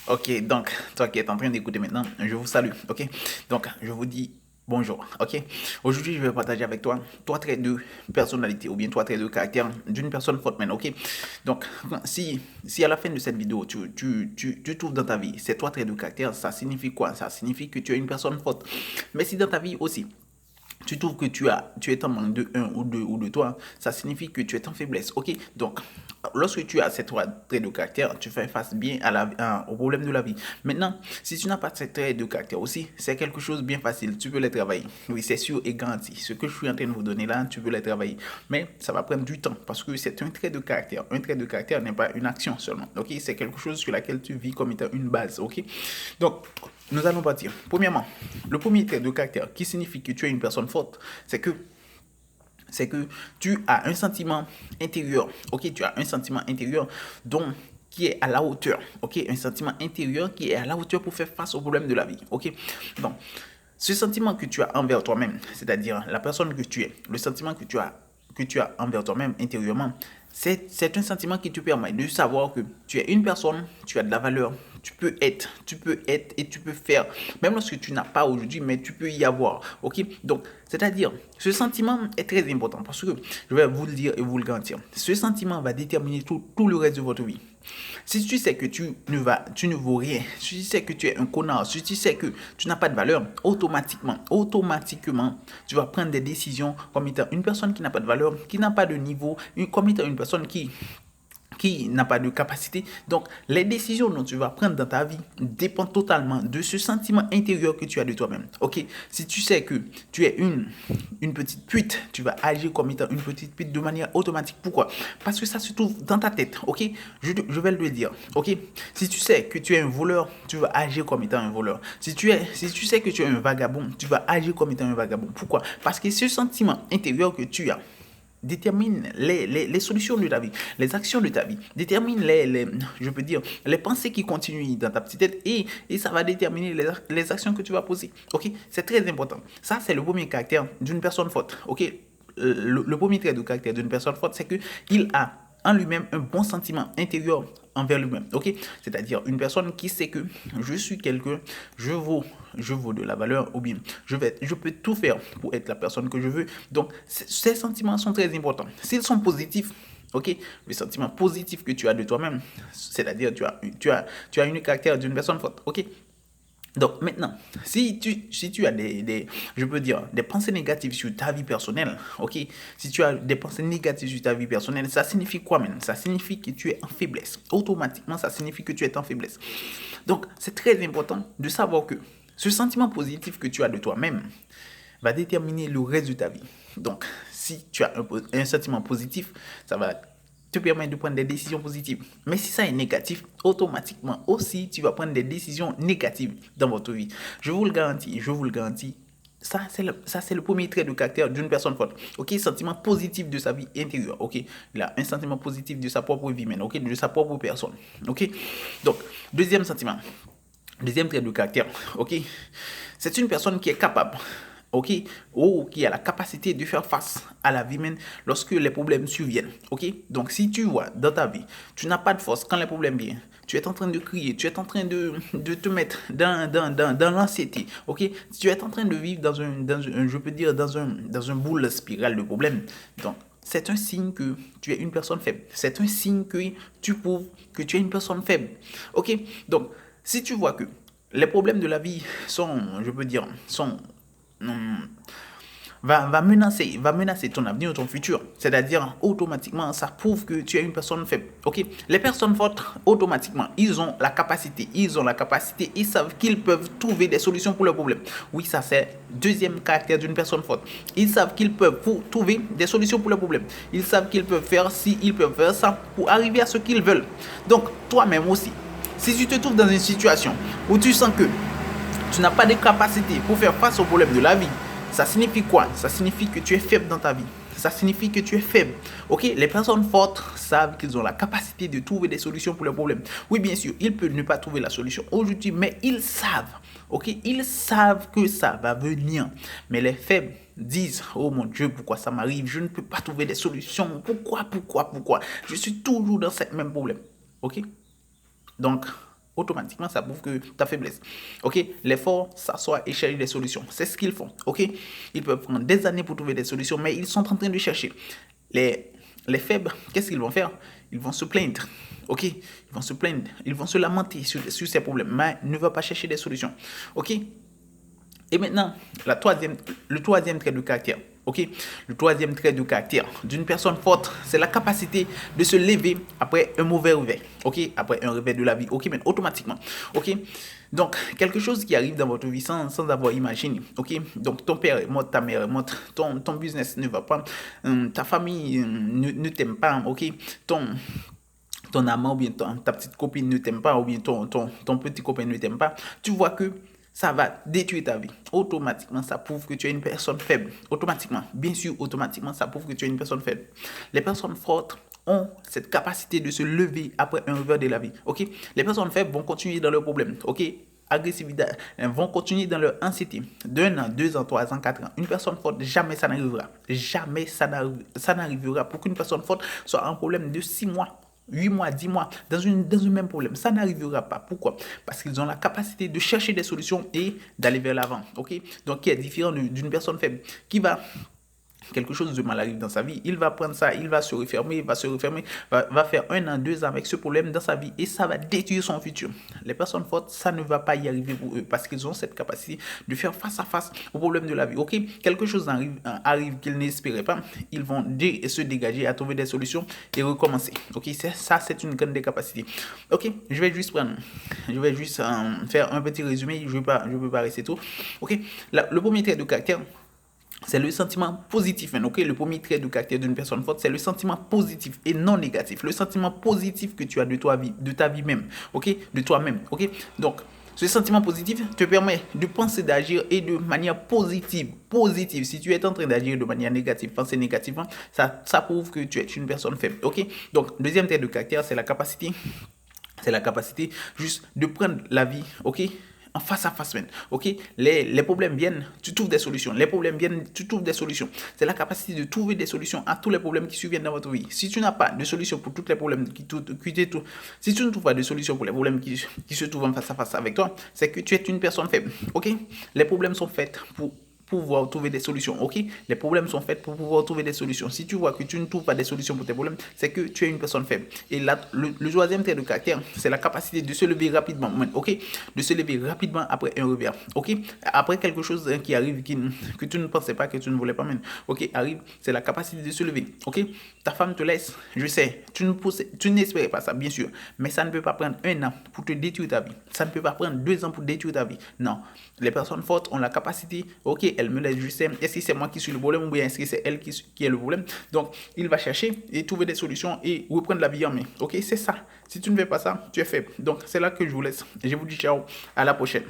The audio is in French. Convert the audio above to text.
Ok, donc, toi qui es en train d'écouter maintenant, je vous salue, ok? Donc, je vous dis bonjour, ok? Aujourd'hui, je vais partager avec toi trois traits de personnalité ou bien trois traits de caractère d'une personne forte, man, ok? Donc, si à la fin de cette vidéo, tu trouves dans ta vie ces trois traits de caractère, ça signifie quoi? Ça signifie que tu es une personne forte. Mais si dans ta vie aussi, tu trouves que tu es en manque de un ou deux ou de toi, ça signifie que tu es en faiblesse. Ok? Donc, lorsque tu as ces trois traits de caractère, tu fais face bien au problème de la vie. Maintenant, si tu n'as pas ces traits de caractère aussi, c'est quelque chose de bien facile. Tu peux les travailler. Oui, c'est sûr et garanti. Ce que je suis en train de vous donner là, tu peux les travailler. Mais ça va prendre du temps parce que c'est un trait de caractère. Un trait de caractère n'est pas une action seulement. Ok? C'est quelque chose sur laquelle tu vis comme étant une base. Ok? Donc, nous allons partir. Premièrement, le premier trait de caractère qui signifie que tu es une personne forte, c'est que tu as un sentiment intérieur. Ok, tu as un sentiment intérieur dont qui est à la hauteur. Ok, un sentiment intérieur qui est à la hauteur pour faire face aux problèmes de la vie. Ok, donc ce sentiment que tu as envers toi-même, c'est-à-dire la personne que tu es, le sentiment que tu as envers toi-même intérieurement, c'est un sentiment qui te permet de savoir que tu es une personne, tu as de la valeur, tu peux être et tu peux faire, même lorsque tu n'as pas aujourd'hui, mais tu peux y avoir. Ok? Donc, c'est-à-dire, ce sentiment est très important parce que, je vais vous le dire et vous le garantir, ce sentiment va déterminer tout le reste de votre vie. Si tu sais que tu ne vaux rien, si tu sais que tu es un connard, si tu sais que tu n'as pas de valeur, automatiquement, tu vas prendre des décisions comme étant une personne qui n'a pas de valeur, qui n'a pas de niveau, comme étant une personne qui n'a pas de capacité. Donc, les décisions dont tu vas prendre dans ta vie dépendent totalement de ce sentiment intérieur que tu as de toi-même. Ok? Si tu sais que tu es une petite pute, tu vas agir comme étant une petite pute de manière automatique. Pourquoi? Parce que ça se trouve dans ta tête. Ok? Je vais le dire. Ok? Si tu sais que tu es un voleur, tu vas agir comme étant un voleur. Si tu sais que tu es un vagabond, tu vas agir comme étant un vagabond. Pourquoi? Parce que ce sentiment intérieur que tu as détermine les solutions de ta vie, les actions de ta vie, détermine je peux dire, les pensées qui continuent dans ta petite tête et ça va déterminer les actions que tu vas poser. Ok? C'est très important. Ça, c'est le premier caractère d'une personne forte. Ok? Le premier trait de caractère d'une personne forte, c'est qu'il a en lui-même un bon sentiment intérieur envers lui-même. Ok? C'est-à-dire une personne qui sait que je suis quelqu'un, je vaux, je vaux de la valeur, ou bien je peux tout faire pour être la personne que je veux. Donc, ces sentiments sont très importants. S'ils sont positifs, ok, le sentiment positif que tu as de toi-même, c'est-à-dire tu as une caractère d'une personne forte. Ok? Donc maintenant, si tu as je peux dire, des pensées négatives sur ta vie personnelle, ok, si tu as des pensées négatives sur ta vie personnelle, ça signifie quoi, man? Ça signifie que tu es en faiblesse. Automatiquement, ça signifie que tu es en faiblesse. Donc, c'est très important de savoir que ce sentiment positif que tu as de toi-même va déterminer le reste de ta vie. Donc, si tu as un sentiment positif, ça va te permettre de prendre des décisions positives. Mais si ça est négatif, automatiquement aussi, tu vas prendre des décisions négatives dans votre vie. Je vous le garantis, je vous le garantis. Ça, c'est le premier trait de caractère d'une personne forte. Ok, sentiment positif de sa vie intérieure. Ok, il a un sentiment positif de sa propre vie, même. Ok, de sa propre personne. Ok, donc, deuxième sentiment. Deuxième trait de caractère, ok, c'est une personne qui est capable, ok, ou qui a la capacité de faire face à la vie humaine lorsque les problèmes surviennent, ok. Donc si tu vois dans ta vie, tu n'as pas de force quand les problèmes viennent, tu es en train de crier, tu es en train de te mettre dans l'anxiété, ok, tu es en train de vivre je peux dire, dans un boule spirale de problèmes, donc c'est un signe que tu es une personne faible. C'est un signe que tu prouves que tu es une personne faible. Ok? Donc, si tu vois que les problèmes de la vie sont, je peux dire, hum, va menacer ton avenir, ton futur. C'est-à-dire, automatiquement, ça prouve que tu es une personne faible. Ok? Les personnes fortes, automatiquement, ils ont la capacité, ils savent qu'ils peuvent trouver des solutions pour leurs problèmes. Oui, ça c'est deuxième caractère d'une personne forte. Ils savent qu'ils peuvent trouver des solutions pour leurs problèmes. Ils savent qu'ils peuvent faire ci, ils peuvent faire ça pour arriver à ce qu'ils veulent. Donc, toi-même aussi, si tu te trouves dans une situation où tu sens que tu n'as pas de capacité pour faire face aux problèmes de la vie, ça signifie quoi? Ça signifie que tu es faible dans ta vie. Ça signifie que tu es faible. Ok? Les personnes fortes savent qu'ils ont la capacité de trouver des solutions pour leurs problèmes. Oui, bien sûr, ils peuvent ne pas trouver la solution aujourd'hui, mais ils savent. Ok? Ils savent que ça va venir. Mais les faibles disent, oh mon Dieu, pourquoi ça m'arrive? Je ne peux pas trouver des solutions. Pourquoi? Je suis toujours dans ce même problème. Ok? Donc, automatiquement, ça prouve que ta faiblesse. Ok, les forts s'assoient et cherchent des solutions. C'est ce qu'ils font. Ok, ils peuvent prendre des années pour trouver des solutions, mais ils sont en train de chercher. Les faibles, qu'est-ce qu'ils vont faire? Ils vont se plaindre. Ok, ils vont se plaindre, ils vont se lamenter sur ces problèmes, mais ne vont pas chercher des solutions. Ok, et maintenant, le troisième trait de caractère. Ok, le troisième trait de caractère d'une personne forte, c'est la capacité de se lever après un mauvais réveil. Ok, après un réveil de la vie. Ok, mais automatiquement. Ok, donc quelque chose qui arrive dans votre vie sans avoir imaginé. Ok, donc ton père est mort, ta mère est morte, ton business ne va pas, ta famille ne t'aime pas. Ok, ton amant ou bien ta petite copine ne t'aime pas ou bien ton petit copain ne t'aime pas, tu vois que ça va détruire ta vie. Automatiquement, ça prouve que tu es une personne faible. Automatiquement, bien sûr, automatiquement, ça prouve que tu es une personne faible. Les personnes fortes ont cette capacité de se lever après un revers de la vie. Ok? Les personnes faibles vont continuer dans leurs problèmes. Ok? Agressivité, vont continuer dans leur anxiété. D'un an, 2 ans, 3 ans, 4 ans. Une personne forte, jamais ça n'arrivera. Jamais ça n'arrivera pour qu'une personne forte soit en problème de 6 mois. 8 mois, 10 mois, dans un même problème. Ça n'arrivera pas. Pourquoi? Parce qu'ils ont la capacité de chercher des solutions et d'aller vers l'avant. Ok? Donc, qui est différent d'une personne faible qui va quelque chose de mal arrive dans sa vie, il va prendre ça, il va se refermer, va faire 1 an, 2 ans avec ce problème dans sa vie et ça va détruire son futur. Les personnes fortes, ça ne va pas y arriver pour eux parce qu'ils ont cette capacité de faire face à face aux problèmes de la vie. Ok, quelque chose arrive qu'ils n'espéraient pas, ils vont se dégager à trouver des solutions et recommencer. Ok, c'est une grande des capacités. Ok, je vais juste faire un petit résumé, je ne veux pas rester tout. Ok, le premier trait de caractère, c'est le sentiment positif. Ok, le premier trait de caractère d'une personne forte, c'est le sentiment positif et non négatif. Le sentiment positif que tu as de ta vie même. Ok, de toi-même. Ok, donc ce sentiment positif te permet de penser, d'agir et de manière positive. Positive. Si tu es en train d'agir de manière négative, penser négativement, ça prouve que tu es une personne faible. Ok, donc deuxième trait de caractère, c'est la capacité juste de prendre la vie. Ok, en face à face, ok, les problèmes viennent, tu trouves des solutions. Les problèmes viennent, tu trouves des solutions. C'est la capacité de trouver des solutions à tous les problèmes qui surviennent dans votre vie. Si tu n'as pas de solution pour tous les problèmes si tu ne trouves pas de solution pour les problèmes qui se trouvent en face à face avec toi, c'est que tu es une personne faible. Ok, les problèmes sont faits pour pouvoir trouver des solutions. Ok, les problèmes sont faits pour pouvoir trouver des solutions. Si tu vois que tu ne trouves pas des solutions pour tes problèmes, c'est que tu es une personne faible. Et là, le troisième trait de caractère, c'est la capacité de se lever rapidement. Ok, de se lever rapidement après un revers. Ok, après quelque chose qui arrive que tu ne pensais pas, que tu ne voulais pas même. Ok, arrive, c'est la capacité de se lever. Ok, ta femme te laisse, je sais, tu n'espérais pas ça, bien sûr, mais ça ne peut pas prendre 1 an pour te détruire ta vie. Ça ne peut pas prendre 2 ans pour détruire ta vie. Non, les personnes fortes ont la capacité. Ok, elle me laisse, je sais, est-ce que c'est moi qui suis le problème ou bien est-ce que c'est elle qui est le problème? Donc, il va chercher et trouver des solutions et reprendre la vie en main. Ok, c'est ça. Si tu ne fais pas ça, tu es faible. Donc, c'est là que je vous laisse. Je vous dis ciao, à la prochaine.